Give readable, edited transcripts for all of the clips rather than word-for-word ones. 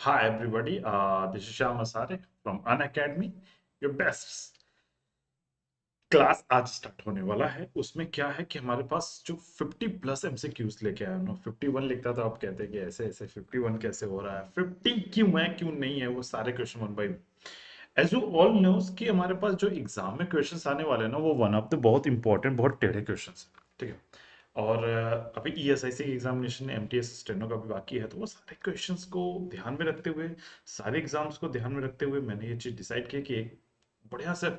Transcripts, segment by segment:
Hi everybody, this is Shyam Asare from Unacademy. Your best class आज start होने वाला है। उसमें क्या है कि हमारे पास जो 50 प्लस एमसीक्यूज लेके आया ना 51 लिखता तो आप कहते हैं कि ऐसे ऐसे 51 कैसे हो रहा है, 50 क्यों है क्यों नहीं है, वो सारे question one by one. As you all knows कि हमारे पास जो एग्जाम में क्वेश्चंस आने वाले हैं ना वो वन ऑफ द बहुत इंपॉर्टेंट बहुत टेढ़े क्वेश्चंस हैं, ठीक है। और अभी ईएसआईसी एग्जामिनेशन एमटीएस स्टेनो का भी बाकी है, तो वो सारे क्वेश्चंस को ध्यान में रखते हुए, सारे एग्जाम्स को ध्यान में रखते हुए मैंने ये चीज डिसाइड की कि एक बढ़िया से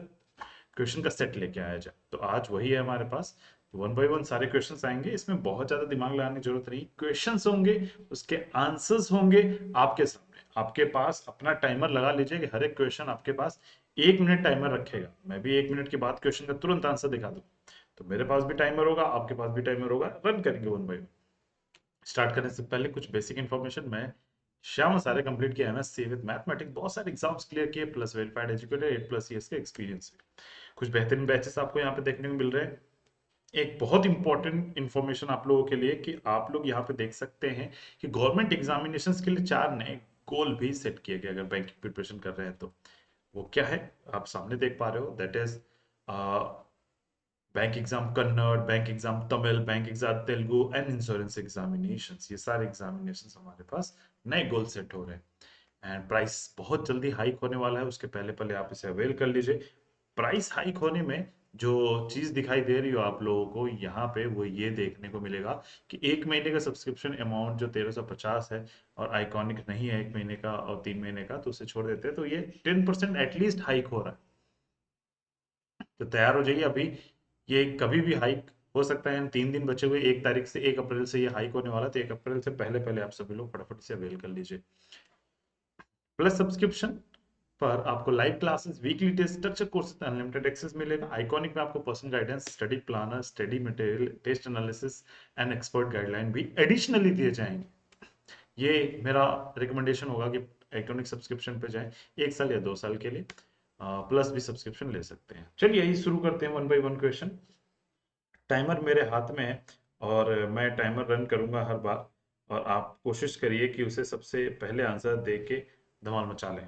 क्वेश्चन का सेट लेके आया जाए। तो आज वही है हमारे पास। वन बाय वन सारे क्वेश्चंस आएंगे, इसमें बहुत ज्यादा दिमाग लगाने की जरूरत नहीं। क्वेश्चंस होंगे, उसके आंसर्स होंगे आपके सामने। आपके पास अपना टाइमर लगा लीजिए कि हर एक क्वेश्चन आपके पास 1 मिनट टाइमर रखेगा। मैं भी 1 मिनट के बाद क्वेश्चन का तुरंत आंसर दिखा दूं, तो मेरे पास भी टाइमर होगा, आपके पास भी टाइमर होगा। रन करेंगे वन बाय वन। स्टार्ट करने से पहले कुछ बेसिक इन्फॉर्मेशन। मैं श्याम सारे कंप्लीट किया एमएससी विद मैथमेटिक्स, बहुत सारे एग्जाम्स क्लियर किए, प्लस वेरीफाइड एजुकेटेड 8+ ईयर्स का एक्सपीरियंस है। कुछ बेहतरीन बैचेस आपको यहाँ पे देखने को मिल रहे हैं। एक बहुत इंपॉर्टेंट इंफॉर्मेशन आप लोगों के लिए कि आप लोग यहाँ पे देख सकते हैं कि गवर्नमेंट एग्जामिनेशंस के लिए 4 नए गोल भी सेट किए गए अगर बैंकिंग प्रिपरेशन कर रहे हैं तो। वो क्या है आप सामने देख पा रहे हो, that is bank exam Kannada, bank exam Tamil, bank exam Telugu and insurance examinations. ये सारे एग्जामिनेशंस हमारे पास नए गोल सेट हो रहे हैं। एंड प्राइस बहुत जल्दी हाइक होने वाला है, उसके पहले पहले आप इसे अवेल कर लीजिए। प्राइस हाइक होने में जो चीज दिखाई दे रही हो आप लोगों को यहाँ पे, वो ये देखने को मिलेगा कि 1 महीने का सब्सक्रिप्शन अमाउंट जो 1350 है और आइकॉनिक नहीं है 1 महीने का और 3 महीने का, तो उसे छोड़ देते हैं, तो ये 10% एटलीस्ट हाइक हो रहा है। तो तैयार हो जाइए अभी। ये कभी भी हाइक हो सकता है। 3 दिन बचे हुए, 1 तारीख से 1 अप्रैल से ये हाइक होने वाला है, तो 1 अप्रैल से पहले पहले आप सभी लोग फटाफट से अवेल कर लीजिए। प्लस सब्सक्रिप्शन पर आपको live classes, weekly test, structure courses, unlimited access मिलेगा। आइकॉनिक में आपको personal guidance, study planner, study material, test analysis and expert guideline भी एडिशनली दिए जाएंगे। ये मेरा रिकमेंडेशन होगा कि आइकॉनिक सब्सक्रिप्शन पे जाएं 1 साल या 2 साल के लिए। प्लस भी सब्सक्रिप्शन ले सकते हैं। चलिए यही शुरू करते हैं one by one question. Timer मेरे हाथ में है और मैं टाइमर रन करूंगा हर बार, और आप कोशिश करिए कि उसे सबसे पहले आंसर दे के धमाल मचा लें।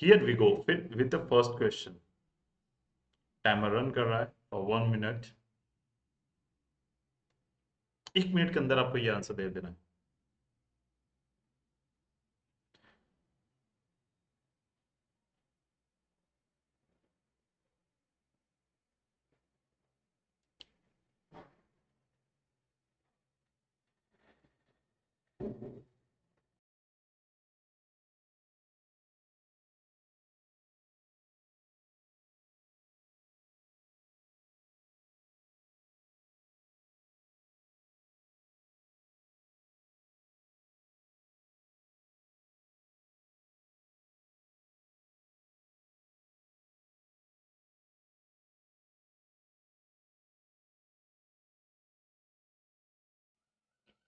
Here we go with the first question. Timer run कर रहा है और 1 मिनट, 1 मिनट के अंदर आपको ये आंसर दे देना है।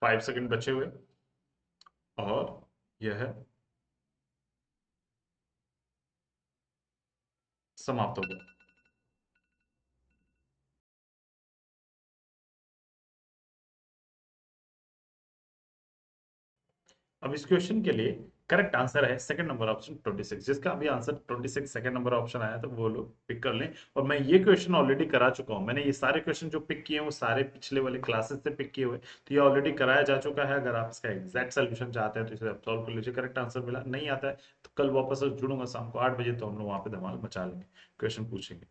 फाइव सेकंड बचे हुए और यह है समाप्त हो गया। अब इस क्वेश्चन के लिए करेक्ट आंसर है सेकंड नंबर ऑप्शन 26। जिसका अभी आंसर 26 सेकंड नंबर ऑप्शन आया, तो वो लोग पिक कर लें। और मैं ये क्वेश्चन ऑलरेडी करा चुका हूं। मैंने ये सारे क्वेश्चन जो पिक किए हैं वो सारे पिछले वाले क्लासेस से पिक किए हुए, तो ये ऑलरेडी कराया जा चुका है। अगर आप इसका एग्जैक्ट सोल्यूशन चाहते हैं तो इसे आप सॉल्व कर लीजिए। करेक्ट आंसर मिला, नहीं आता है तो कल वापस से जुड़ूंगा शाम को 8 बजे, तो हम लोग वहां पे धमाल मचा लेंगे, क्वेश्चन पूछेंगे।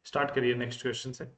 स्टार्ट करिए नेक्स्ट क्वेश्चन से।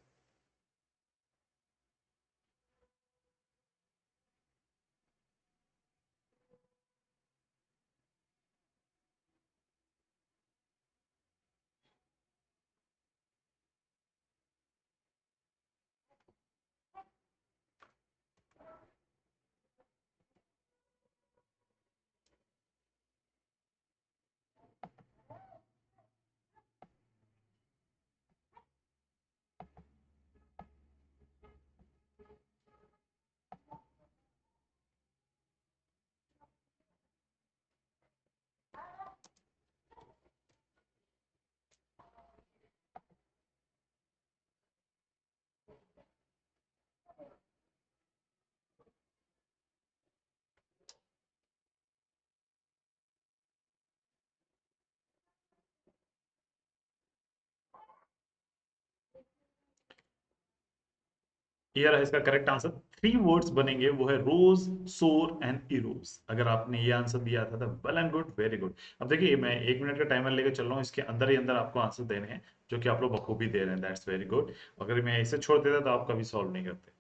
ये रहा इसका करेक्ट आंसर। 3 वर्ड्स बनेंगे, वो है रोज, सोर एंड इरोज। अगर आपने ये आंसर दिया था तो well and good, very good. अब देखिए मैं 1 मिनट का टाइमर लेके चल रहा हूँ, इसके अंदर ही अंदर आपको आंसर देने हैं, जो कि आप लोग बखूबी दे रहे हैं, दैट्स वेरी गुड। अगर मैं इसे छोड़ देता तो आप कभी सॉल्व नहीं करते।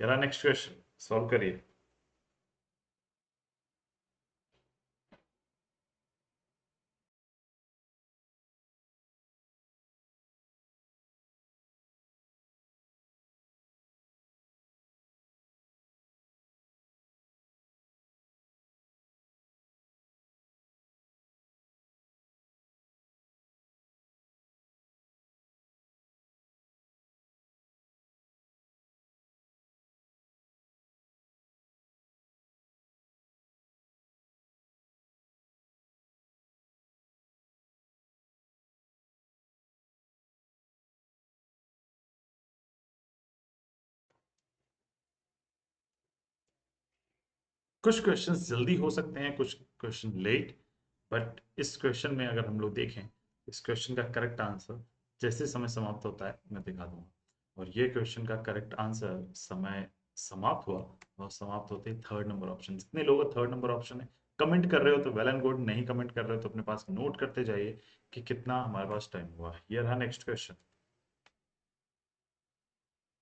यार नेक्स्ट क्वेश्चन सॉल्व करिए। कुछ क्वेश्चंस जल्दी हो सकते हैं, कुछ क्वेश्चन लेट, बट इस क्वेश्चन में अगर हम लोग देखें, इस क्वेश्चन का करेक्ट आंसर जैसे समय समाप्त होता है मैं दिखा दूंगा। और ये क्वेश्चन का करेक्ट आंसर समय समाप्त हुआ और समाप्त होते ही थर्ड नंबर ऑप्शन। जितने लोग थर्ड नंबर ऑप्शन है कमेंट कर रहे हो तो वेल एंड गुड, नहीं कमेंट कर रहे हो तो अपने पास नोट करते जाइए कि कितना हमारे पास टाइम हुआ। ये रहा नेक्स्ट क्वेश्चन।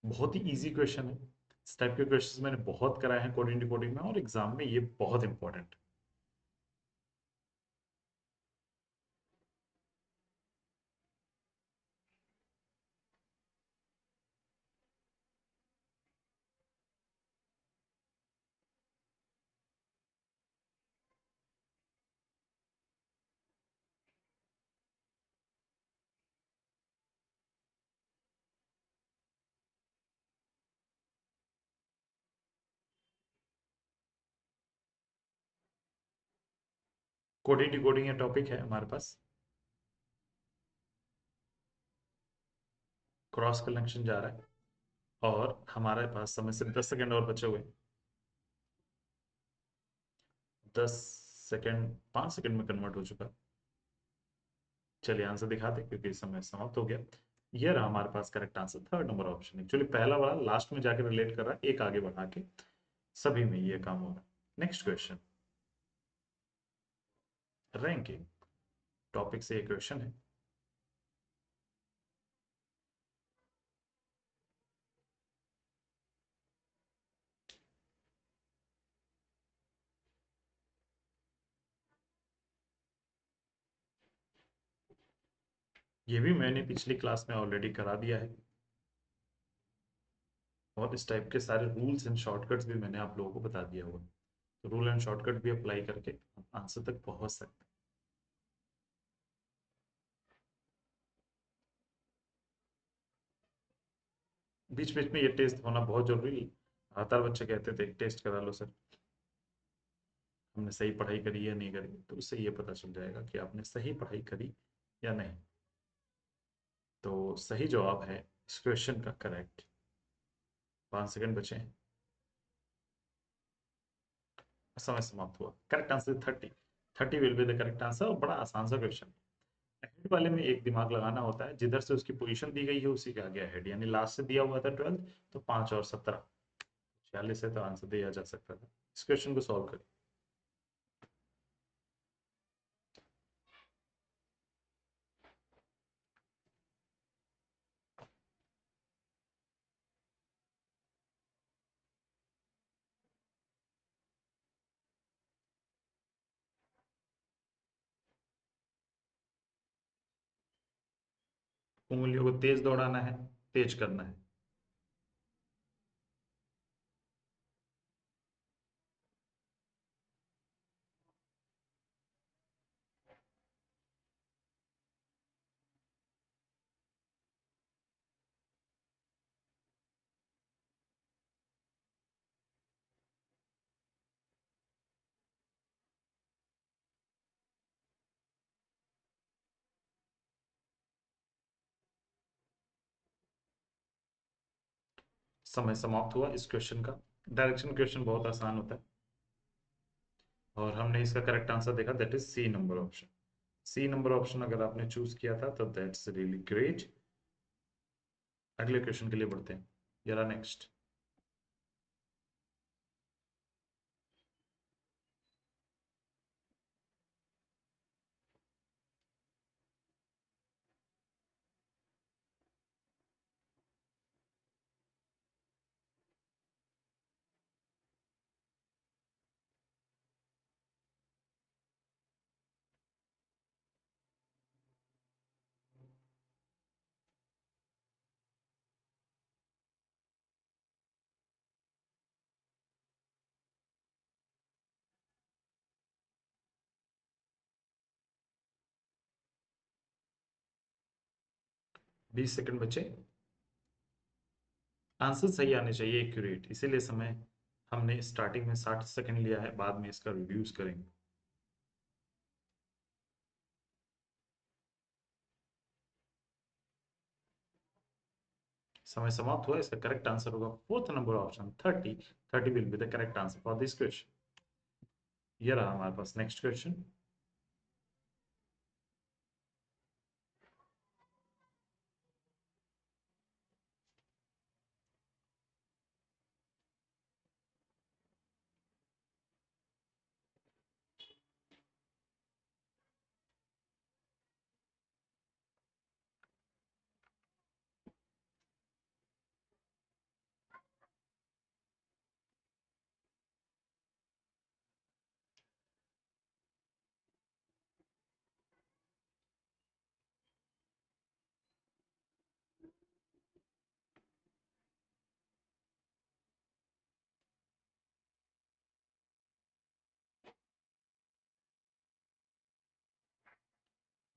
बहुत ही इजी क्वेश्चन है। इस टाइप के क्वेश्चंस मैंने बहुत कराए हैं कोडिंग डिकोडिंग में, और एग्जाम में ये बहुत इंपॉर्टेंट। कोडिंग डिकोडिंग ये टॉपिक है हमारे पास। क्रॉस कनेक्शन जा रहा है और हमारे पास समय से 10 सेकेंड और बचे हुए हैं। 10 सेकेंड 5 सेकेंड में कन्वर्ट हो चुका है। चलिए आंसर दिखाते क्योंकि समय समाप्त हो गया। ये रहा हमारे पास correct answer, third number option. Actually पहला वाला लास्ट में जाकर रिलेट कर रहा है, एक आगे बढ़ा के सभी में ये काम हो रहा है। नेक्स्ट क्वेश्चन, रैंकिंग टॉपिक से ये क्वेश्चन है। ये भी मैंने पिछली क्लास में ऑलरेडी करा दिया है, और इस टाइप के सारे रूल्स एंड शॉर्टकट्स भी मैंने आप लोगों को बता दिया हुआ है। तो रूल एंड शॉर्टकट भी अप्लाई करके आंसर तक पहुंच सकते हैं। बीच बीच में ये टेस्ट होना बहुत जरूरी है। लगातार बच्चे कहते थे टेस्ट करा लो सर, हमने सही पढ़ाई करी या नहीं करी, तो उससे ये पता चल जाएगा कि आपने सही पढ़ाई करी या नहीं। तो सही जवाब है इस क्वेश्चन का करेक्ट। 5 सेकंड बचे हैं, समय समाप्त हुआ। Correct answer 30। 30 will be the correct answer, और बड़ा आसान सा क्वेश्चन। हेड वाले में एक दिमाग लगाना होता है, जिधर से उसकी पोजीशन दी गई है उसी का आगे हेड, यानी लास्ट से दिया हुआ था 12, तो 5 और 17, 46 से तो आंसर दिया जा सकता था। इस क्वेश्चन को सॉल्व करें। उंगलियों को तेज दौड़ाना है, तेज करना है। समय समाप्त हुआ इस क्वेश्चन का। डायरेक्शन क्वेश्चन बहुत आसान होता है, और हमने इसका करेक्ट आंसर देखा, that is C number option. C number option अगर आपने चूज किया था तो दैट्स रियली ग्रेट। अगले क्वेश्चन के लिए बढ़ते हैं। जरा नेक्स्ट। 20 सेकंड बचे। आंसर सही आने चाहिए, एक्यूरेट, इसीलिए समय हमने स्टार्टिंग में 60 सेकंड लिया है, बाद में इसका रिड्यूस करेंगे। समय समाप्त हुआ। इसका करेक्ट आंसर होगा fourth number option 30। 30 will be the correct answer for this question. ये रहा हमारे पास नेक्स्ट क्वेश्चन।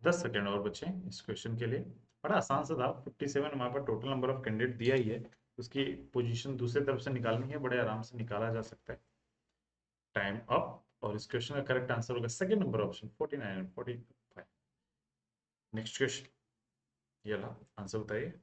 10 सेकंड और बचे इस क्वेश्चन के लिए। बड़ा आसान सा था। 57 हमारे पास टोटल नंबर ऑफ कैंडिडेट दिया ही है, उसकी पोजीशन दूसरी तरफ से निकालनी है, बड़े आराम से निकाला जा सकता है। Time up. और इस क्वेश्चन का करेक्ट आंसर होगा second number option 49 and 45। Next question. ये रहा, आंसर बताइए।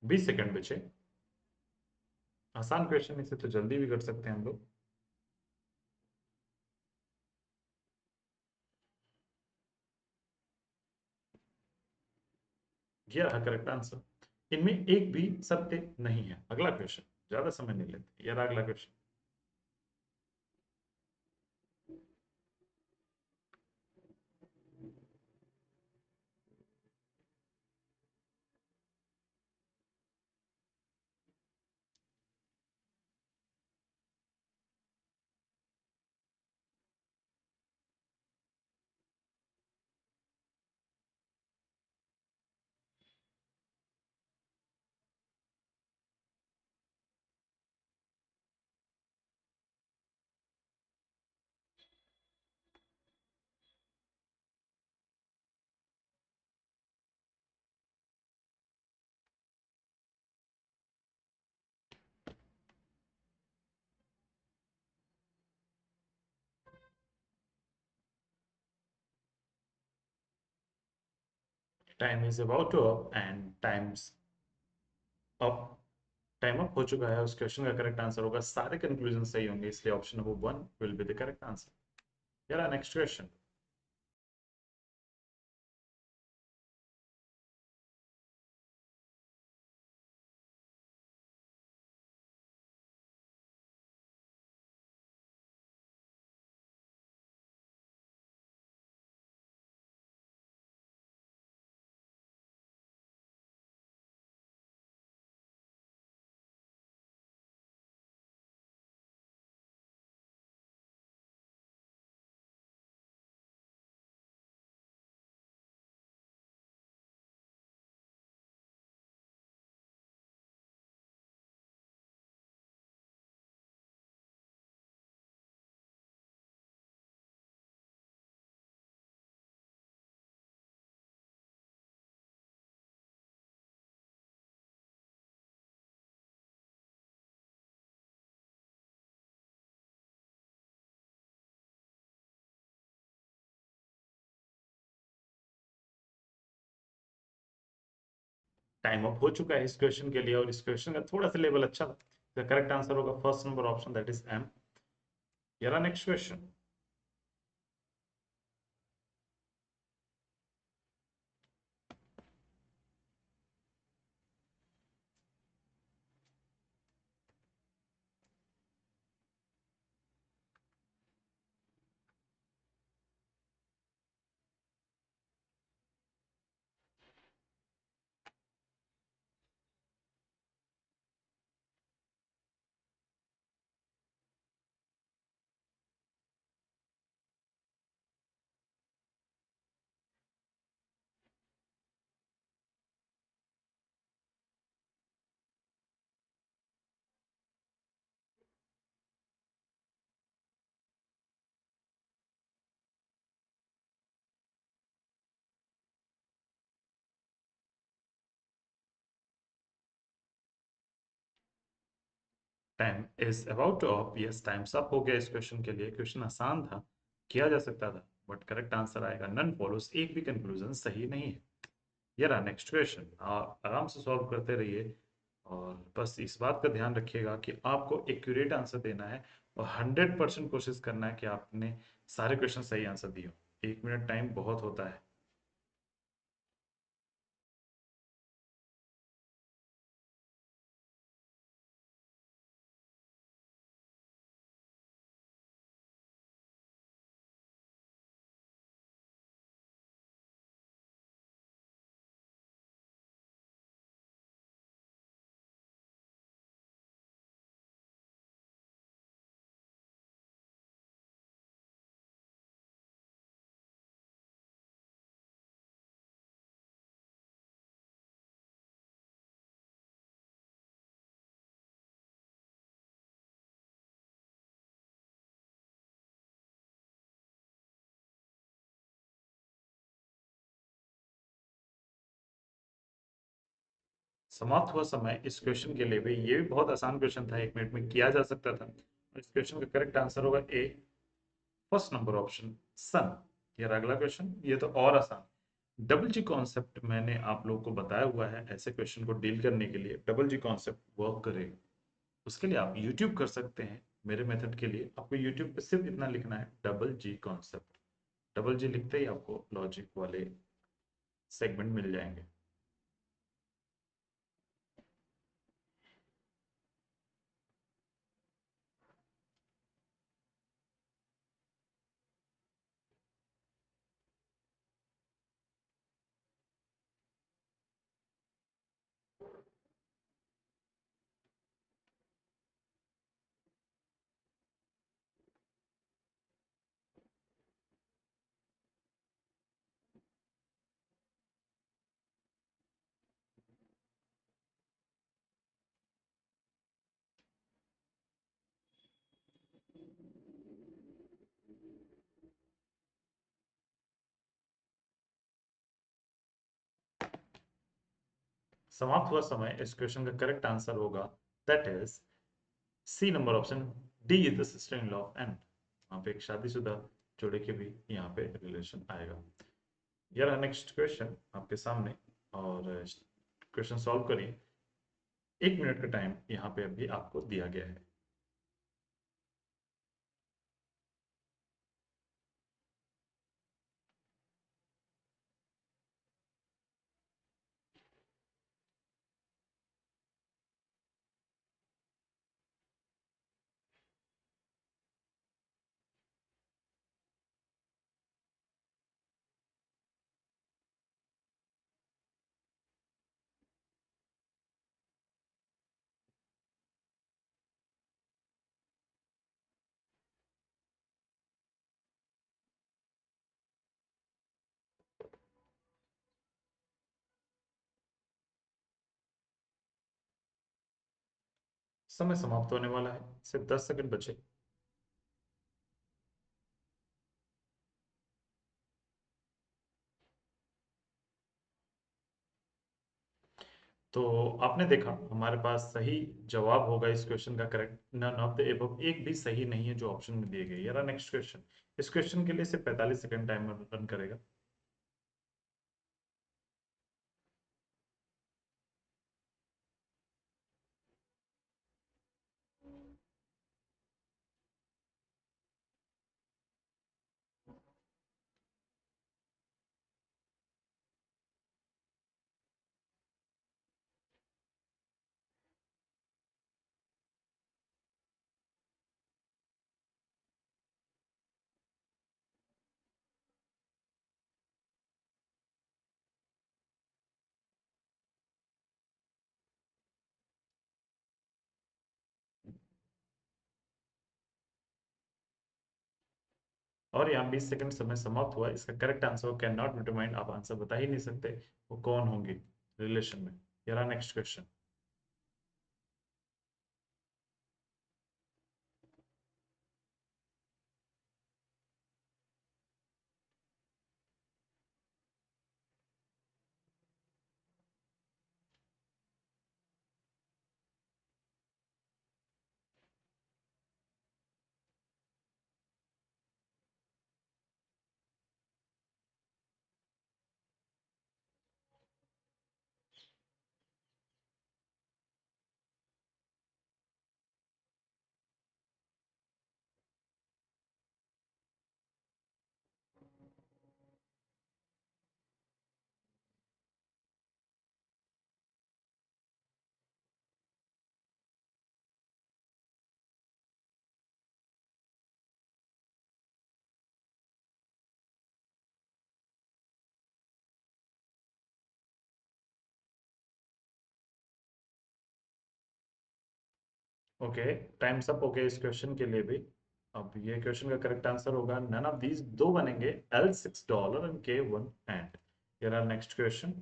20 सेकंड बचे। आसान क्वेश्चन, इसे तो जल्दी भी कर सकते हैं हम लोग। ये रहा करेक्ट आंसर। इनमें एक भी सत्य नहीं है। अगला क्वेश्चन, ज्यादा समय नहीं लेते। ये रहा अगला question. Time is about to up and time's up. Time up हो चुका है। उस क्वेश्चन का करेक्ट आंसर होगा, सारे कंक्लूजन सही होंगे, इसलिए option number 1 will be the correct answer. यार नेक्स्ट क्वेश्चन। टाइम अप हो चुका है इस क्वेश्चन के लिए, और इस क्वेश्चन का थोड़ा सा लेवल अच्छा था। करेक्ट आंसर होगा first number option, that is M. यार next question. Time is about to up. Yes, time's up हो गया इस क्वेश्चन के लिए। क्वेश्चन आसान था, किया जा सकता था, बट करेक्ट आंसर आएगा नन फॉलोस। एक भी कंक्लूजन सही नहीं है। ये रहा नेक्स्ट क्वेश्चन। आप आराम से सॉल्व करते रहिए और बस इस बात का ध्यान रखिएगा कि आपको एक्यूरेट आंसर देना है और 100% कोशिश करना है कि आपने सारे क्वेश्चन सही आंसर दिए हो। 1 मिनट टाइम बहुत होता है। समाप्त हुआ समय इस क्वेश्चन के लिए भी। ये भी बहुत आसान क्वेश्चन था, 1 मिनट में किया जा सकता था। और इस क्वेश्चन का करेक्ट आंसर होगा ए, फर्स्ट नंबर ऑप्शन, सन। ये रहा अगला क्वेश्चन, ये तो और आसान। डबल जी कॉन्सेप्ट मैंने आप लोगों को बताया हुआ है, ऐसे क्वेश्चन को डील करने के लिए डबल जी कॉन्सेप्ट वर्क करेगा। उसके लिए आप यूट्यूब कर सकते हैं। मेरे मेथड के लिए आपको यूट्यूब पे सिर्फ इतना लिखना है, डबल जी कॉन्सेप्ट। डबल जी लिखते ही आपको लॉजिक वाले सेगमेंट मिल जाएंगे। समाप्त हुआ समय इस क्वेश्चन का करेक्ट आंसर होगा, that is C number option, D is the sister in law of and. वहां पे एक शादीशुदा जोड़े के भी यहाँ पे रिलेशन आएगा। यार नेक्स्ट क्वेश्चन आपके सामने, और क्वेश्चन सॉल्व करिए। 1 मिनट का टाइम यहाँ पे अभी आपको दिया गया है। समय समाप्त होने वाला है, सिर्फ 10 सेकंड बचे। तो आपने देखा हमारे पास सही जवाब होगा इस क्वेश्चन का correct, none of the above. एक भी सही नहीं है जो ऑप्शन में दिए गए। यार नेक्स्ट क्वेश्चन, इस क्वेश्चन के लिए सिर्फ 45 सेकंड टाइमर रन करेगा। और यहाँ 20 सेकंड समय समाप्त हुआ। इसका correct answer can not determine. आप आंसर बता ही नहीं सकते वो कौन होंगे रिलेशन में। यार next question. Okay, times up हो गया इस क्वेश्चन के लिए भी। अब ये क्वेश्चन का करेक्ट आंसर होगा नन ऑफ दीज, दो बनेंगे L6 and K1 and. Here are next question.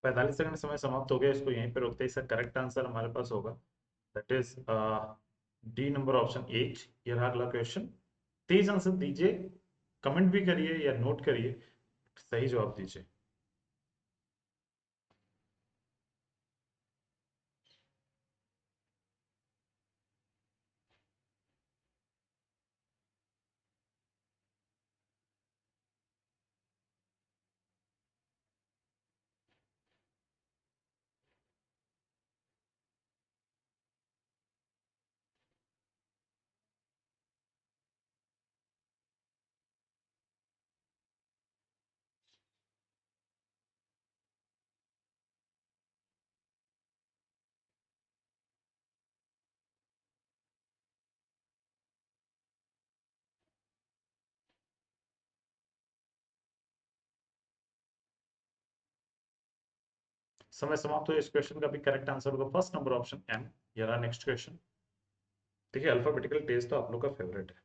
45 second समय समाप्त हो गया, इसको यहीं पे रोकते हैं। इसका करेक्ट आंसर हमारे पास होगा that is D number option eight. ये रहा अगला क्वेश्चन। तेज आंसर दीजिए, कमेंट भी करिए या नोट करिए, सही जवाब दीजिए। समय समाप्त हुआ, इस क्वेश्चन का भी करेक्ट आंसर होगा फर्स्ट नंबर ऑप्शन एम। ये रहा नेक्स्ट क्वेश्चन। देखिए, अल्फाबेटिकल टेस्ट तो आप लोग का फेवरेट है।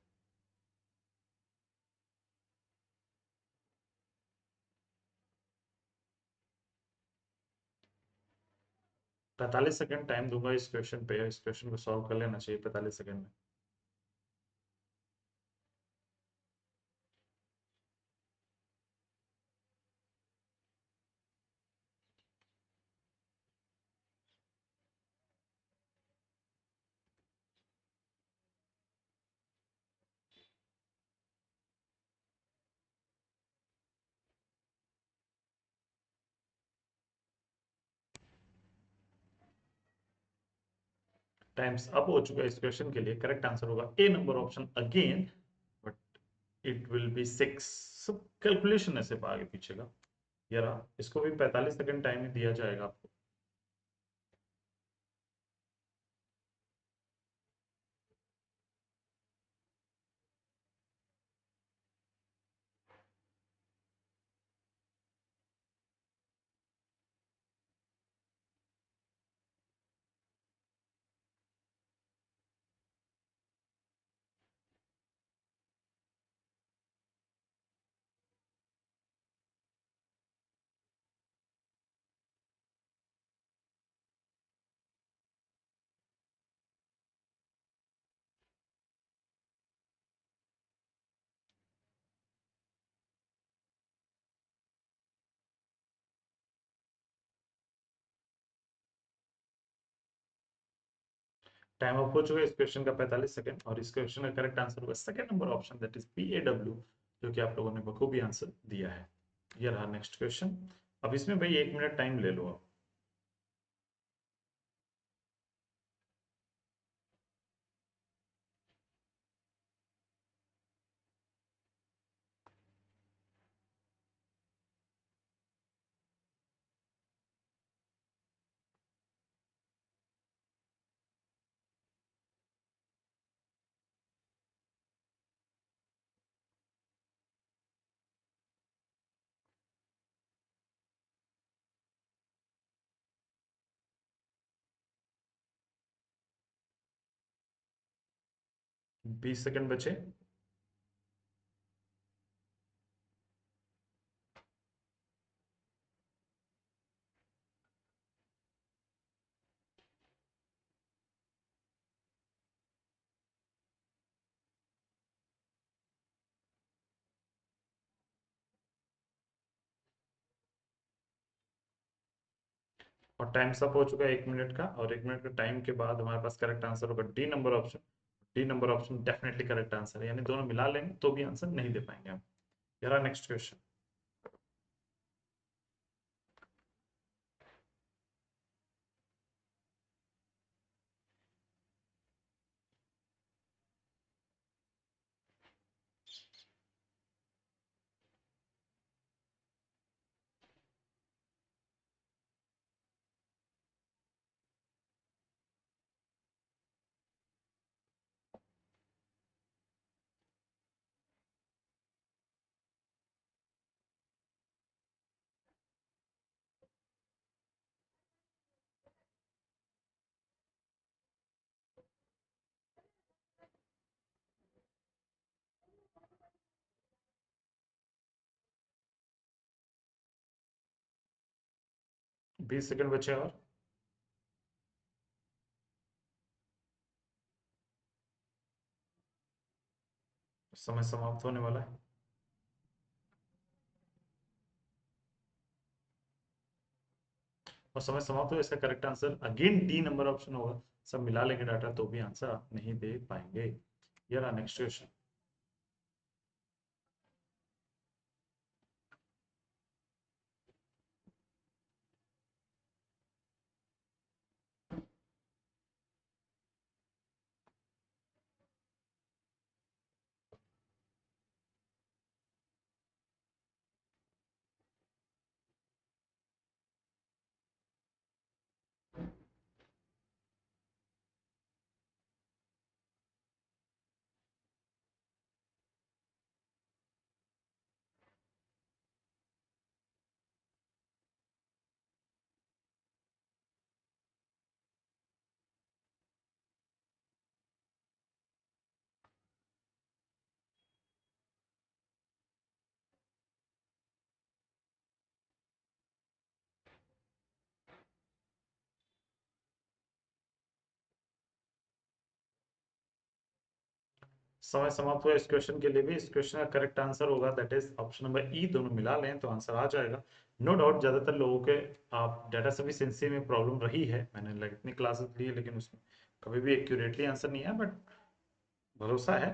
45 सेकंड टाइम दूंगा इस क्वेश्चन पे, इस क्वेश्चन को सॉल्व कर लेना चाहिए 45 सेकंड में। टाइम्स अप हो चुका है इस क्वेश्चन के लिए। करेक्ट आंसर होगा A number option again, but it will be 6। सब कैलकुलेशन है सिर्फ आगे पीछे का। ये रहा, इसको भी 45 सेकंड टाइम ही दिया जाएगा आपको। टाइम अप हो चुका है इस क्वेश्चन का 45 सेकंड, और इस क्वेश्चन का करेक्ट आंसर होगा second number option that is PAW, जो कि आप लोगों ने बखूबी आंसर दिया है। ये रहा नेक्स्ट क्वेश्चन। अब इसमें भाई 1 मिनट टाइम ले लो आप। बीस सेकंड बचे। और टाइम सब हो चुका है 1 मिनट का, और 1 मिनट का टाइम के बाद हमारे पास करेक्ट आंसर होगा D number option. D number option definitely correct answer है, यानी दोनों मिला लेंगे तो भी आंसर नहीं दे पाएंगे हम। यार नेक्स्ट क्वेश्चन। 20 सेकंड बचे और समय समाप्त होने वाला है। और समय समाप्त हो, इसका correct answer again D number option होगा। सब मिला लेंगे डाटा तो भी आंसर आप नहीं दे पाएंगे। यार नेक्स्ट क्वेश्चन। समय समाप्त हुआ इस क्वेश्चन के लिए भी। इस क्वेश्चन का करेक्ट आंसर होगा दैट इज ऑप्शन नंबर ई। दोनों मिला लें तो आंसर आ जाएगा। नो डाउट ज्यादातर लोगों के आप डाटा सफिशिएंसी में प्रॉब्लम रही है। मैंने इतनी क्लासेस ली है लेकिन उसमें कभी भी एक्यूरेटली आंसर नहीं आया, बट भरोसा है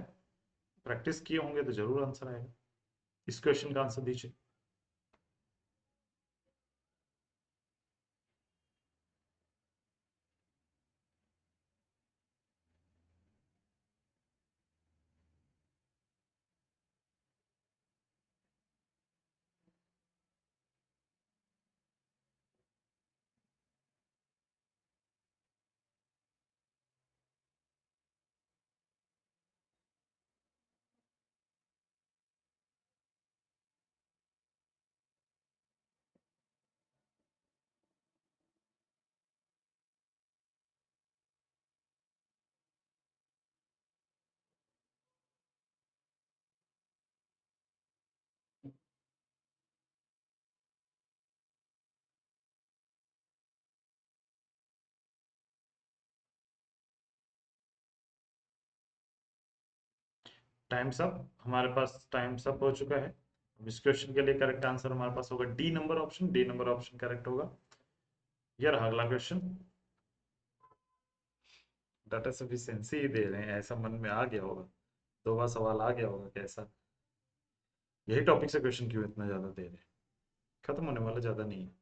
प्रैक्टिस किए होंगे तो जरूर आंसर आएगा। इस क्वेश्चन का आंसर दीजिए। Times up. हमारे पास टाइम्स अप हो चुका है। अब इस क्वेश्चन के लिए करेक्ट आंसर हमारे पास होगा D number option. D number option correct होगा। ये रहा अगला क्वेश्चन। डाटा सफिशिएंसी ही दे रहे हैं, ऐसा मन में आ गया होगा, 2 बार सवाल आ गया होगा कैसा, यही टॉपिक से क्वेश्चन क्यों इतना ज्यादा दे रहे हैं। खत्म होने वाला ज्यादा नहीं है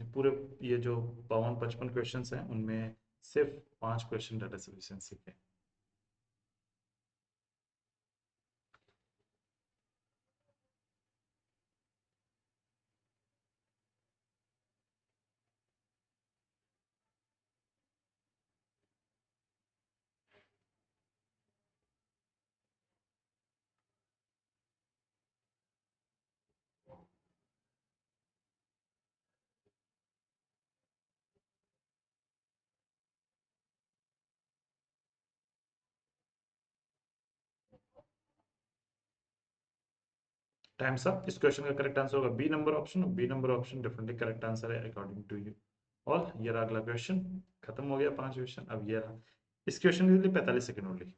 ये पूरे। ये जो 52-55 क्वेश्चन हैं उनमें सिर्फ 5 क्वेश्चन डाटा सफिशिएंसी के। Time's up. इस क्वेश्चन का करेक्ट आंसर होगा B number option. B number option definitely correct answer है अकॉर्डिंग टू यू ऑल। ये रहा अगला क्वेश्चन। खत्म हो गया 5 क्वेश्चन। अब ये रहा इस क्वेश्चन के लिए 45 सेकंड ओनली।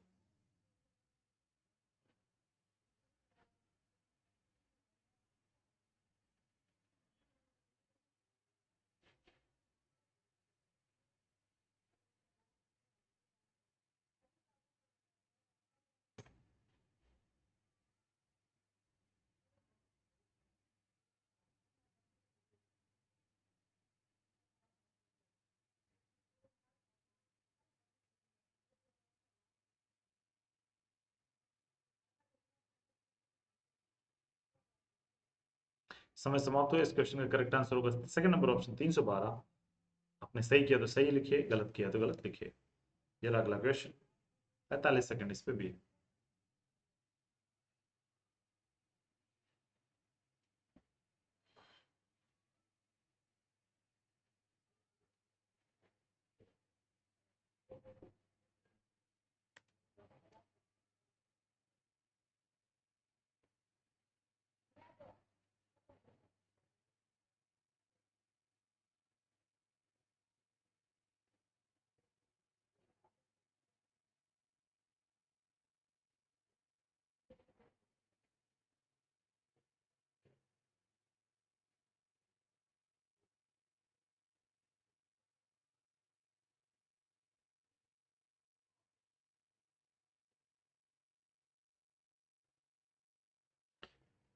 समय समाप्त हुआ। इस क्वेश्चन का करेक्ट आंसर होगा सेकंड नंबर ऑप्शन 312। आपने सही किया तो सही लिखिए, गलत किया तो गलत लिखिए। ये अगला क्वेश्चन, 45 सेकंड इस पे भी है।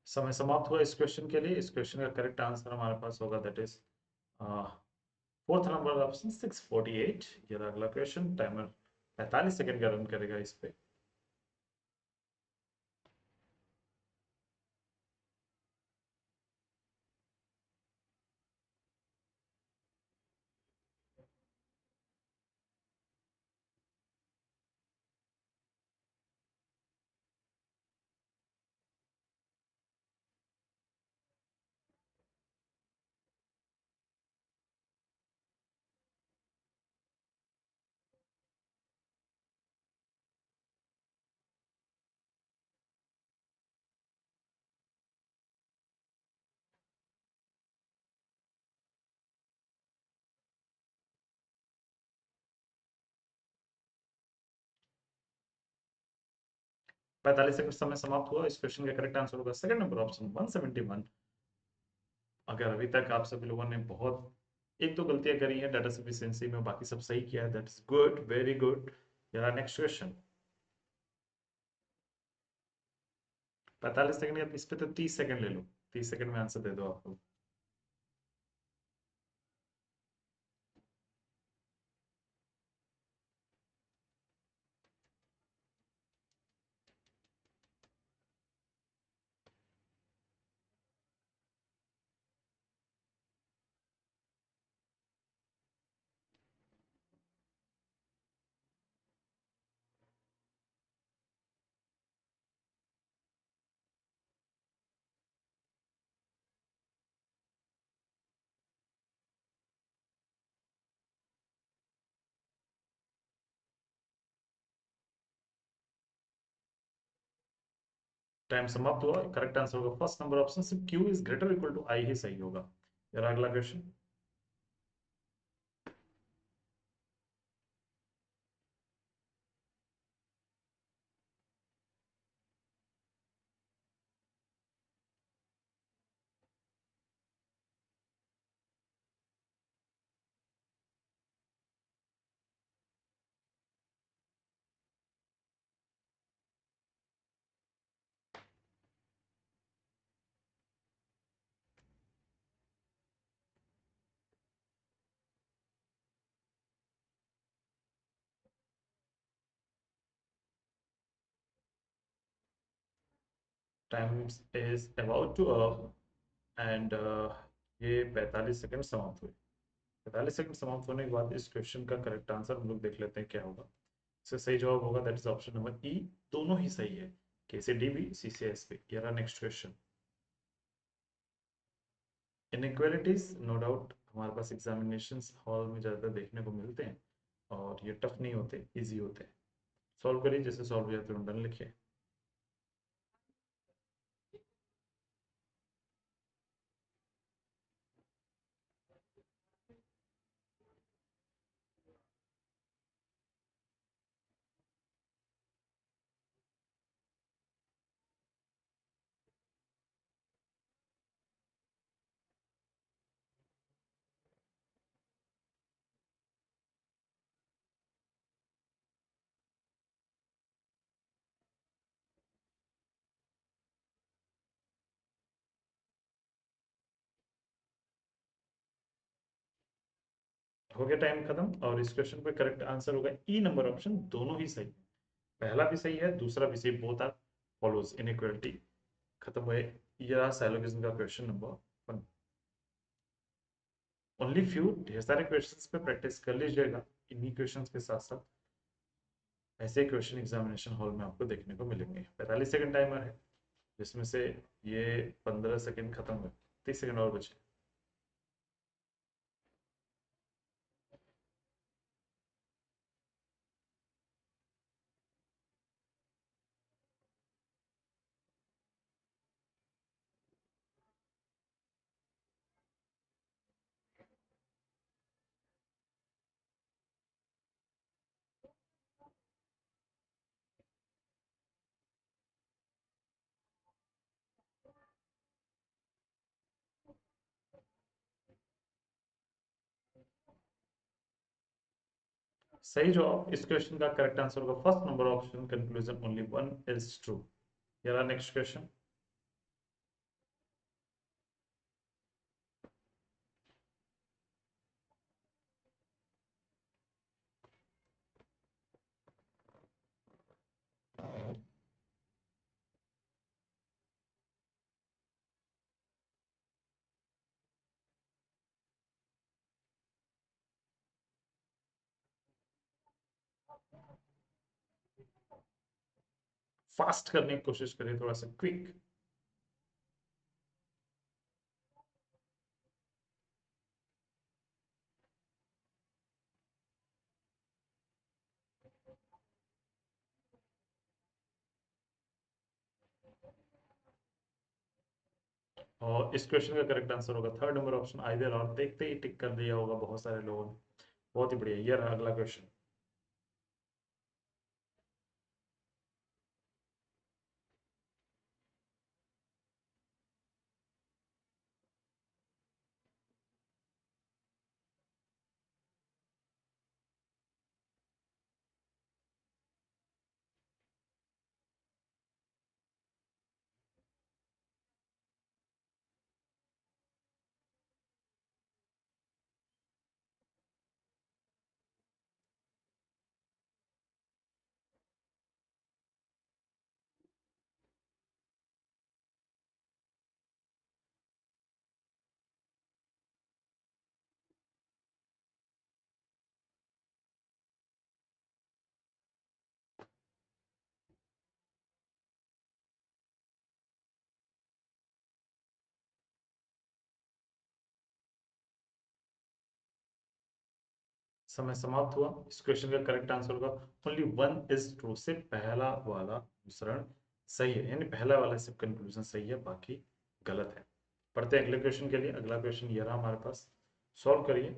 समय समाप्त हुआ इस क्वेश्चन के लिए। इस क्वेश्चन का करेक्ट आंसर हमारे पास होगा that is fourth number option 648। ये अगला क्वेश्चन, टाइमर 45 सेकंड का रन करेगा इस पे। पैंतालीस सेकंड समय समाप्त हुआ। इस क्वेश्चन का करेक्ट आंसर होगा सेकंड नंबर ऑप्शन 171। अगर अभी तक आप सभी लोगों ने बहुत एक दो गलतियां करी है डाटा सफिशिएंसी में, बाकी सब सही किया है, that is good, very good. यार नेक्स्ट क्वेश्चन, 45 सेकंड या इस पे तो 30 सेकंड ले लो, 30 सेकंड में आंसर दे दो आप लोग। टाइम समाप्त हुआ। करेक्ट आंसर होगा फर्स्ट नंबर ऑप्शन, सिर्फ Q is greater equal to I ही सही होगा। यार अगला question, time is about to end ये 45 सेकंड समाप्त हुए। 45 सेकंड समाप्त होने के बाद इस क्वेश्चन का करेक्ट आंसर हम लोग देख लेते हैं क्या होगा। इसका सही जवाब होगा दैट इज ऑप्शन नंबर ई। दोनों ही सही है, के से डी भी, सी से एस भी। ये रहा next question. Inequalities no doubt हमारे पास एग्जामिनेशन हॉल में ज़्यादा देखने को मिलते हैं, और ये टफ नहीं होते, इजी होते हैं। सॉल्व करिए, जैसे सॉल्व हो जाते हैं डन लिखिए। हो गया टाइम खत्म, और इस क्वेश्चन पे करेक्ट आंसर होगा ई नंबर ऑप्शन। दोनों ही सही, पहला भी सही है, दूसरा भी सही। Both are follows inequality. खत्म हुए। ये रहा साइलोगिज्म का क्वेश्चन नंबर ओनली फ्यू, ढेर सारे क्वेश्चंस पे प्रैक्टिस कर लीजिएगा। इन्हीं क्वेश्चंस के साथ साथ ऐसे क्वेश्चन एग्जामिनेशन हॉल में आपको देखने को मिलेंगे। 45 सेकंड टाइमर है, जिसमें से ये 15 सेकंड खत्म हुए, 30 सेकंड और बचे। सही जवाब इस क्वेश्चन का करेक्ट आंसर होगा first number option, conclusion only one is true. यार नेक्स्ट क्वेश्चन। फास्ट करने की कोशिश करिए, थोड़ा सा क्विक। और इस क्वेश्चन का करेक्ट आंसर होगा थर्ड नंबर ऑप्शन आइदर और। देखते ही टिक कर दिया होगा बहुत सारे लोगों ने। बहुत ही बढ़िया। ये रहा अगला क्वेश्चन। समय समाप्त हुआ। इस क्वेश्चन का करेक्ट आंसर होगा ओनली वन इज ट्रू। से पहला वाला विसरण सही है, यानी पहला वाला सिर्फ कंक्लूजन सही है, बाकी गलत है। पढ़ते हैं अगले क्वेश्चन के लिए। अगला क्वेश्चन ये रहा हमारे पास, सॉल्व करिए।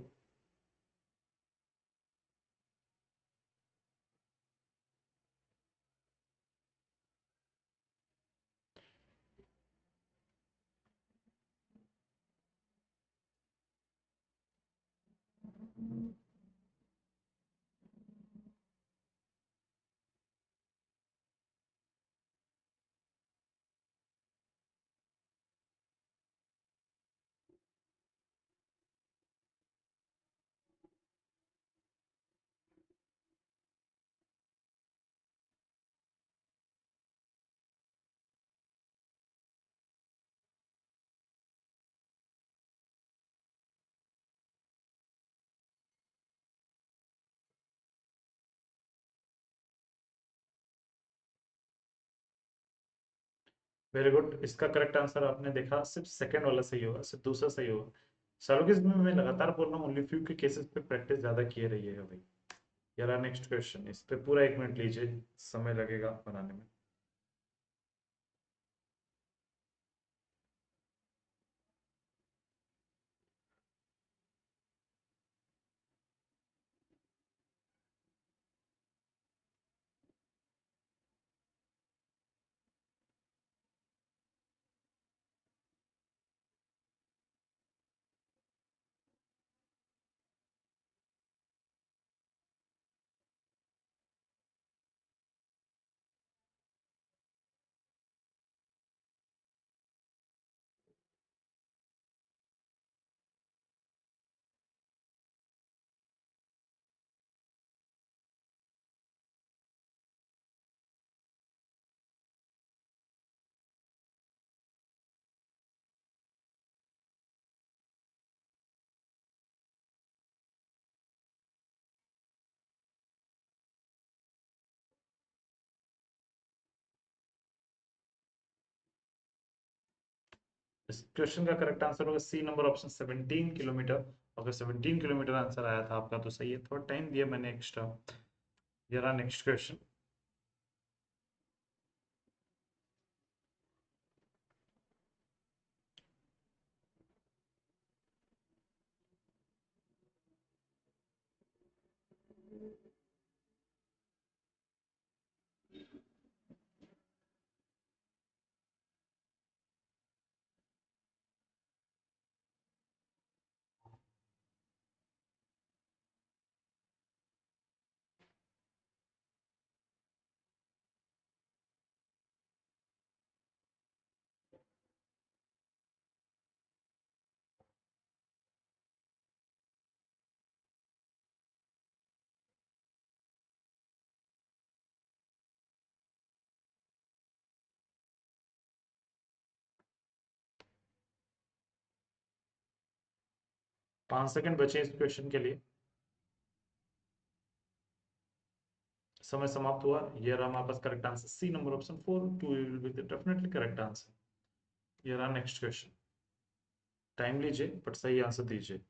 Very good. इसका करेक्ट आंसर आपने देखा, सिर्फ सेकंड वाला सही होगा, सिर्फ दूसरा सही होगा। सैलोगिज्म में मैं लगातार बोल रहा हूँ, ओनली फ्यू के केसेस पे प्रैक्टिस ज्यादा किए रहिएगा भाई। यार नेक्स्ट क्वेश्चन, इस पे पूरा 1 मिनट लीजिए, समय लगेगा बनाने में। इस क्वेश्चन का करेक्ट आंसर होगा सी नंबर ऑप्शन 17 किलोमीटर। अगर 17 किलोमीटर आंसर आया था आपका तो सही है, थोड़ा टाइम दिया मैंने एक्स्ट्रा। ये रहा नेक्स्ट क्वेश्चन। 5 सेकंड बचे इस क्वेश्चन के लिए। समय समाप्त हुआ। ये रहा हमारे पास correct answer C number option 4, 2 will be the definitely correct answer. ये रहा नेक्स्ट क्वेश्चन। टाइम लीजिए बट सही आंसर दीजिए।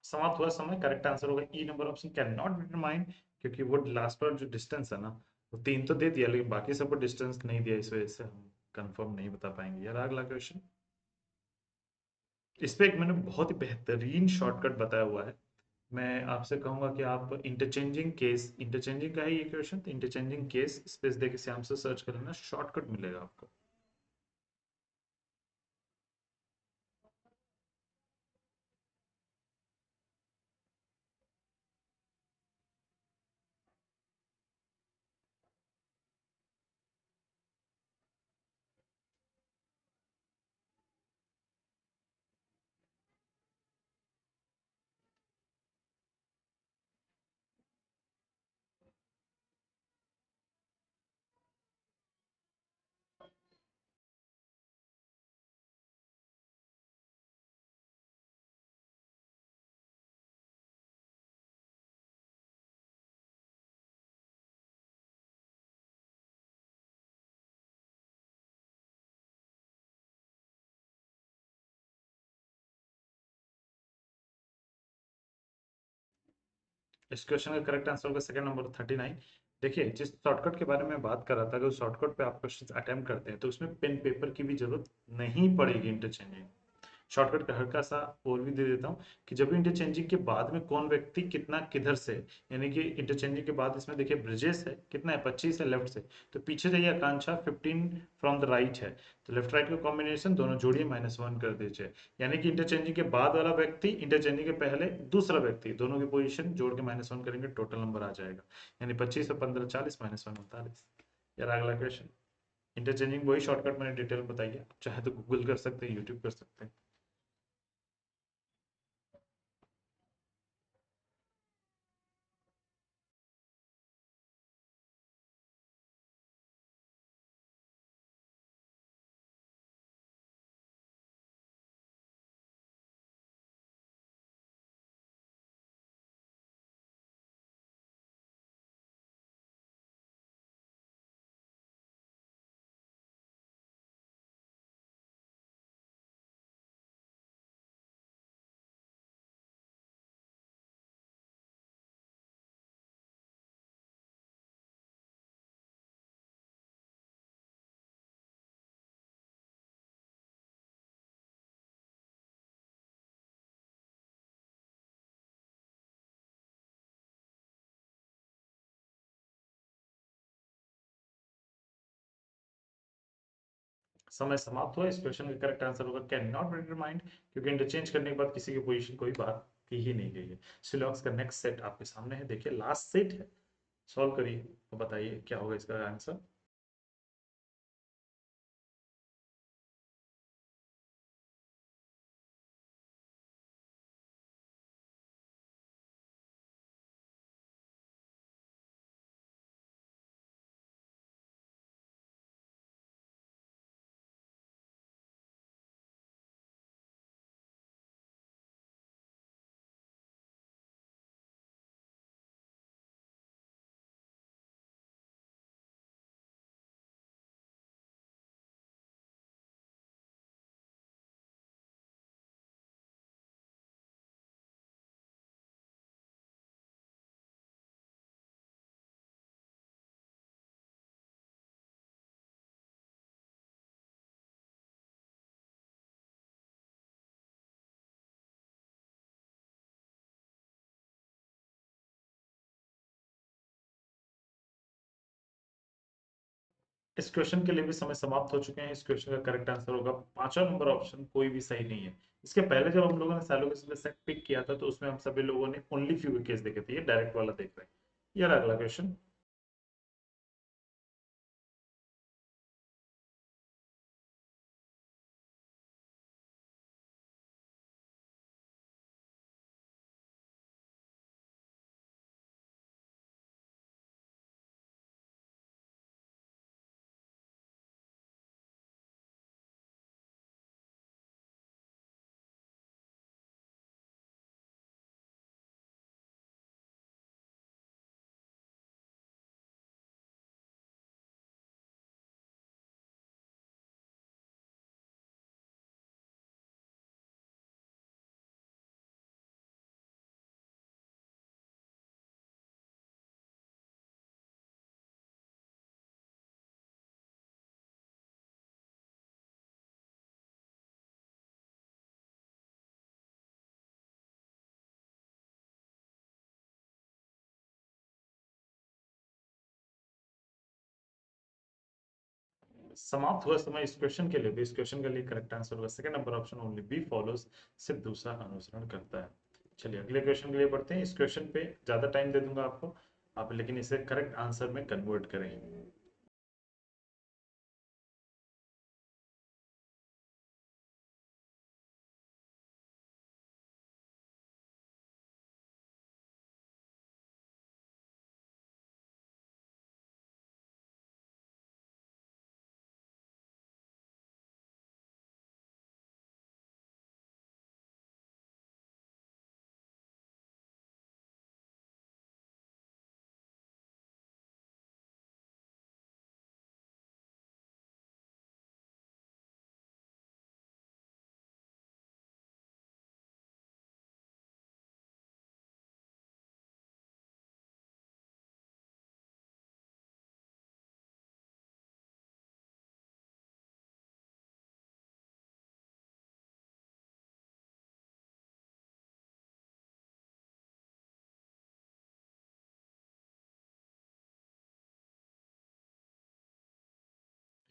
समाप्त हुआ समय। करेक्ट आंसर होगा E number option can not determine, क्योंकि वो लास्ट पर जो डिस्टेंस है ना, वो 3 तो दे दिया लेकिन बाकी सबको डिस्टेंस नहीं दिया, इस वजह से हम कंफर्म नहीं बता पाएंगे। यार अगला क्वेश्चन। इस पे एक मैंने बहुत ही बेहतरीन शॉर्टकट बताया हुआ है। मैं आपसे कहूंगा कि आप इंटरचेंजिंग केस, इंटरचेंजिंग का है ये क्वेश्चन, तो इंटरचेंजिंग केस स्पेस देके श्याम से सर्च कर लेना, शॉर्टकट मिलेगा आपको। इस क्वेश्चन का करेक्ट आंसर होगा सेकंड नंबर 39। देखिए, जिस शॉर्टकट के बारे में बात कर रहा था, अगर उस शॉर्टकट पे आप क्वेश्चन अटेम्प्ट करते हैं तो उसमें पेन पेपर की भी जरूरत नहीं पड़ेगी इंटरचेंजिंग। शॉर्टकट का हल्का सा और भी दे देता हूँ कि जब इंटरचेंजिंग के बाद में कौन व्यक्ति कितना किधर से, यानी कि इंटरचेंजिंग के बाद इसमें देखिए ब्रिजेस है, कितना है 25 है लेफ्ट से, तो पीछे जाइए आकांक्षा 15 फ्रॉम द राइट है, तो लेफ्ट राइट का कॉम्बिनेशन दोनों जोड़िए -1 कर दीजिए। यानी कि इंटरचेंजिंग के बाद वाला व्यक्ति, इंटरचेंजिंग के पहले दूसरा व्यक्ति, दोनों की पोजीशन जोड़ के -1 करेंगे, टोटल नंबर आ जाएगा। यानी 25 और 15 40, -1 39। यार अगला क्वेश्चन। इंटरचेंजिंग वही शॉर्टकट मैंने डिटेल बताइए, चाहे तो गूगल कर सकते हैं, यूट्यूब कर सकते हैं। समय समाप्त हुआ। इस क्वेश्चन का करेक्ट आंसर होगा कैन नॉट बी डिटरमाइंड, क्योंकि इंटरचेंज करने के बाद किसी की पोजीशन कोई बात की ही नहीं गई है। सिलॉक्स का नेक्स्ट सेट आपके सामने है, देखिए लास्ट सेट है, सॉल्व करिए तो बताइए क्या होगा इसका आंसर। इस क्वेश्चन के लिए भी समय समाप्त हो चुके हैं। इस क्वेश्चन का करेक्ट आंसर होगा पांचवा नंबर ऑप्शन, कोई भी सही नहीं है। इसके पहले जब हम लोगों ने सैलोगेस सेट पिक किया था तो उसमें हम सभी लोगों ने ओनली फ्यू केस देखे थे, ये डायरेक्ट वाला देख रहे हैं। ये रहा अगला क्वेश्चन। समाप्त हुआ समय इस क्वेश्चन के लिए भी। इस क्वेश्चन के लिए करेक्ट आंसर होगा second number option, only B follows, सिर्फ दूसरा अनुसरण करता है। चलिए अगले क्वेश्चन के लिए बढ़ते हैं। इस क्वेश्चन पे ज्यादा टाइम दे दूंगा आपको, आप लेकिन इसे करेक्ट आंसर में कन्वर्ट करें।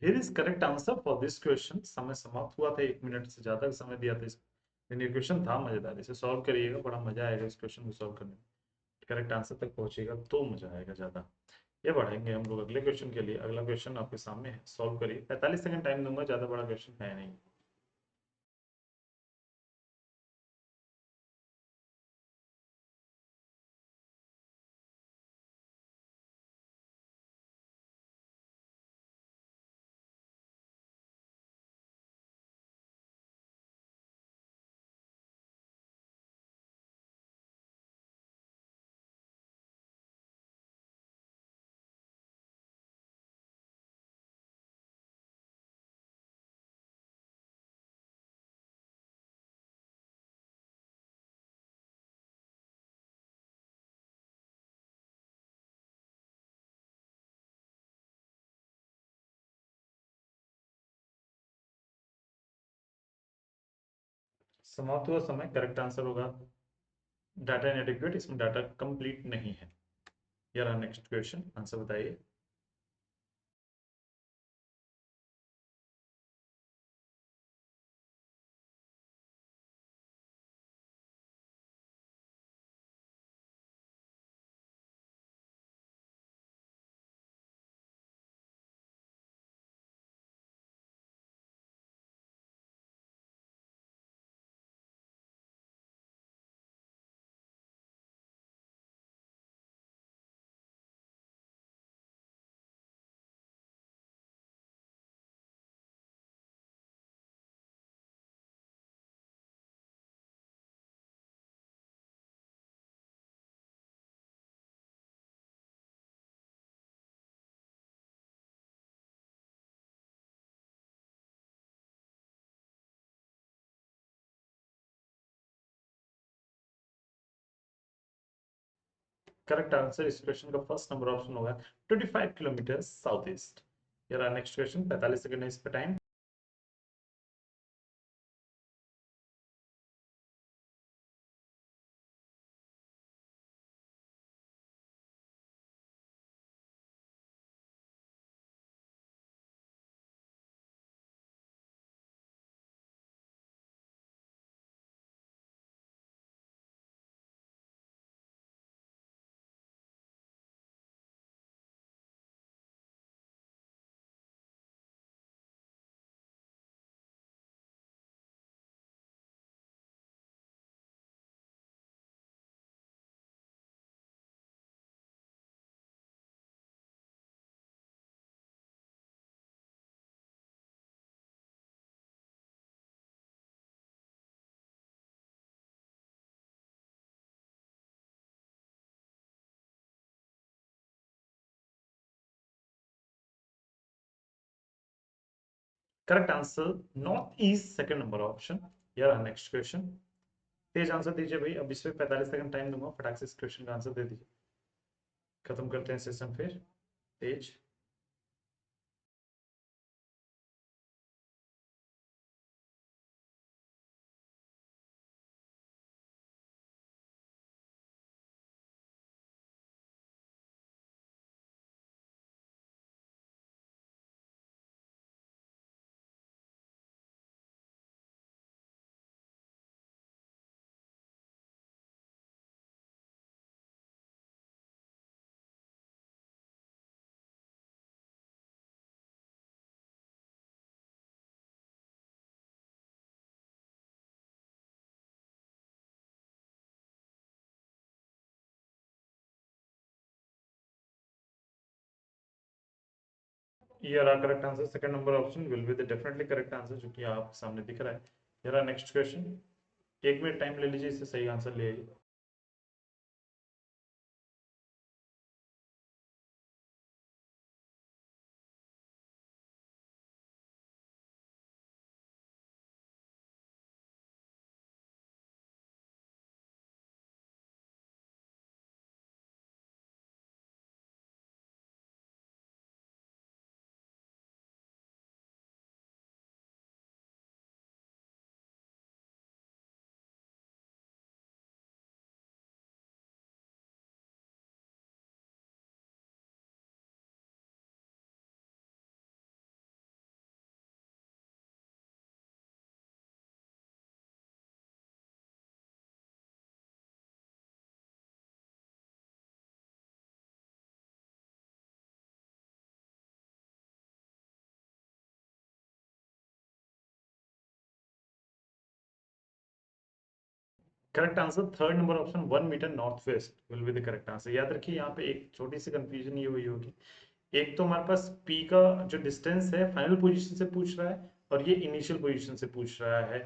Here is correct answer for this question. समय समाप्त हुआ था, 1 मिनट से ज्यादा का समय दिया था इसमें। ये क्वेश्चन था मजेदार, इसे सॉल्व करिएगा, बड़ा मजा आएगा इस क्वेश्चन को सॉल्व करने में। करेक्ट आंसर तक पहुंचेगा तो मजा आएगा ज्यादा। ये बढ़ेंगे हम लोग अगले क्वेश्चन के लिए। अगला क्वेश्चन आपके सामने है, सॉल्व करिए। 45 सेकंड टाइम दूंगा, ज्यादा बड़ा क्वेश्चन है नहीं। समाप्त हुआ समय, करेक्ट आंसर होगा डाटा इनएडिक्वेट, इसमें डाटा कंप्लीट नहीं है। ये रहा नेक्स्ट क्वेश्चन, आंसर बताइए। करेक्ट आंसर इस क्वेश्चन का फर्स्ट नंबर ऑप्शन होगा 25 किलोमीटर साउथ ईस्ट। यार नेक्स्ट क्वेश्चन, 45 सेकंड है इस पे time. Correct answer north east, second number option. यार नेक्स्ट क्वेश्चन, तेज आंसर दीजिए भाई, अब इसमें 45 सेकंड टाइम दूंगा, फटाक से इस क्वेश्चन का आंसर दे दीजिए, खत्म करते हैं सेशन फिर। तेज। यार correct answer second number option will be the definitely correct answer, जो कि आप सामने दिख रहा है। यार नेक्स्ट क्वेश्चन, 1 मिनट टाइम ले लीजिए, इससे सही आंसर ले आइए। Correct answer third number option, 1 meter north west will be the correct answer. याद रखिए यहाँ पे एक छोटी सी कंफ्यूजन ये हुई होगी, एक तो हमारे पास पी का जो डिस्टेंस है फाइनल पोजीशन से पूछ रहा है, और ये इनिशियल पोजीशन से पूछ रहा है,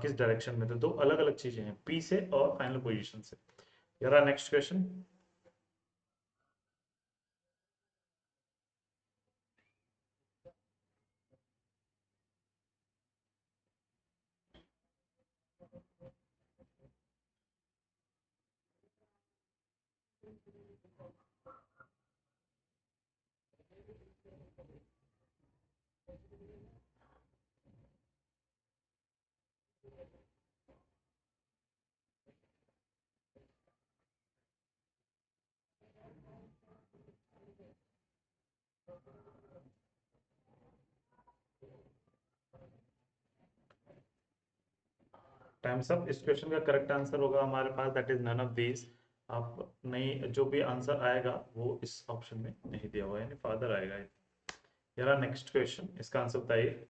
किस डायरेक्शन में, तो दो अलग अलग चीजें हैं, पी से और फाइनल पोजीशन से। यार नेक्स्ट क्वेश्चन। टाइम्स अप, इस क्वेश्चन का करेक्ट आंसर होगा हमारे पास that is none of these. आप नहीं, जो भी आंसर आएगा वो इस ऑप्शन में नहीं दिया हुआ है, यानी फादर आएगा। यार नेक्स्ट क्वेश्चन, इसका आंसर बताइए।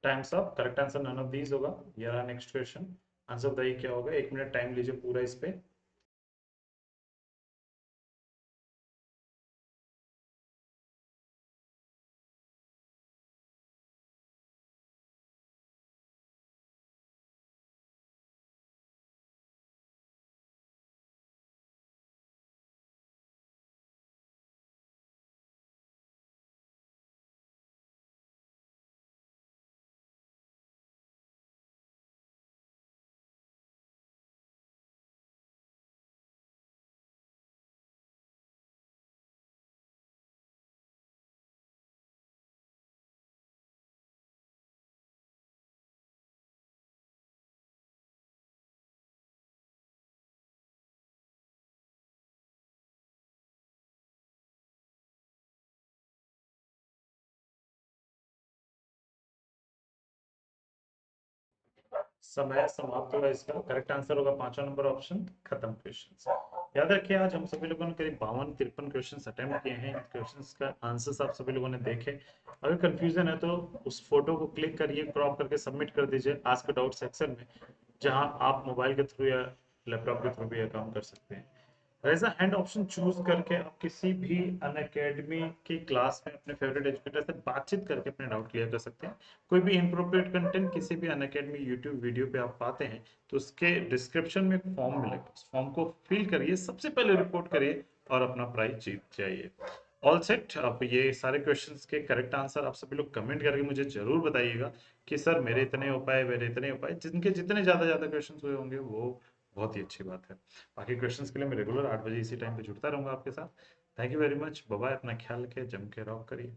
Time's up, correct answer none of these होगा। ये रहा नेक्स्ट क्वेश्चन। आंसर बताइए क्या होगा, 1 मिनट टाइम लीजिए पूरा इस पे। समय समाप्त होगा इसका। करेक्ट आंसर होगा 5वां नंबर ऑप्शन, खत्म क्वेश्चन। याद रखिए आज हम सभी लोगों ने करीब 52-53 क्वेश्चन अटेम्प्ट किए हैं। क्वेश्चंस का आंसर्स आप सभी लोगों ने देखे। अगर कंफ्यूजन है तो उस फोटो को क्लिक करिए, क्रॉप करके सबमिट कर दीजिए आस्क डाउट सेक्शन में, जहां आप मोबाइल के थ्रू या लैपटॉप के थ्रू भी अकाउंट कर सकते हैं। Raise a hand option choose करके आप किसी भी अन अकेडमी की क्लास में अपने फेवरेट एजुकेटर से बातचीत करके अपने डाउट क्लियर कर सकते हैं। कोई भी इनप्रोप्रिएट कंटेंट किसी भी अन अकेडमी यूट्यूब वीडियो पे आप पाते हैं तो उसके डिस्क्रिप्शन में एक फॉर्म मिलेगा, उस फॉर्म को फिल करिए, सबसे पहले रिपोर्ट करिए और अपना प्राइज जीत जाइए। All set. अब ये सारे क्वेश्चंस के करेक्ट आंसर आप सभी लोग कमेंट करके मुझे जरूर बताइएगा कि सर मेरे इतने हो पाए, मेरे इतने हो पाए। जिनके जितने ज्यादा ज्यादा क्वेश्चंस हुए होंगे वो बहुत ही अच्छी बात है। बाकी क्वेश्चंस के लिए मैं रेगुलर 8 बजे इसी टाइम पे जुड़ता रहूंगा आपके साथ। Thank you very much, bye bye. अपना ख्याल रखिए, जम के रॉक करिए।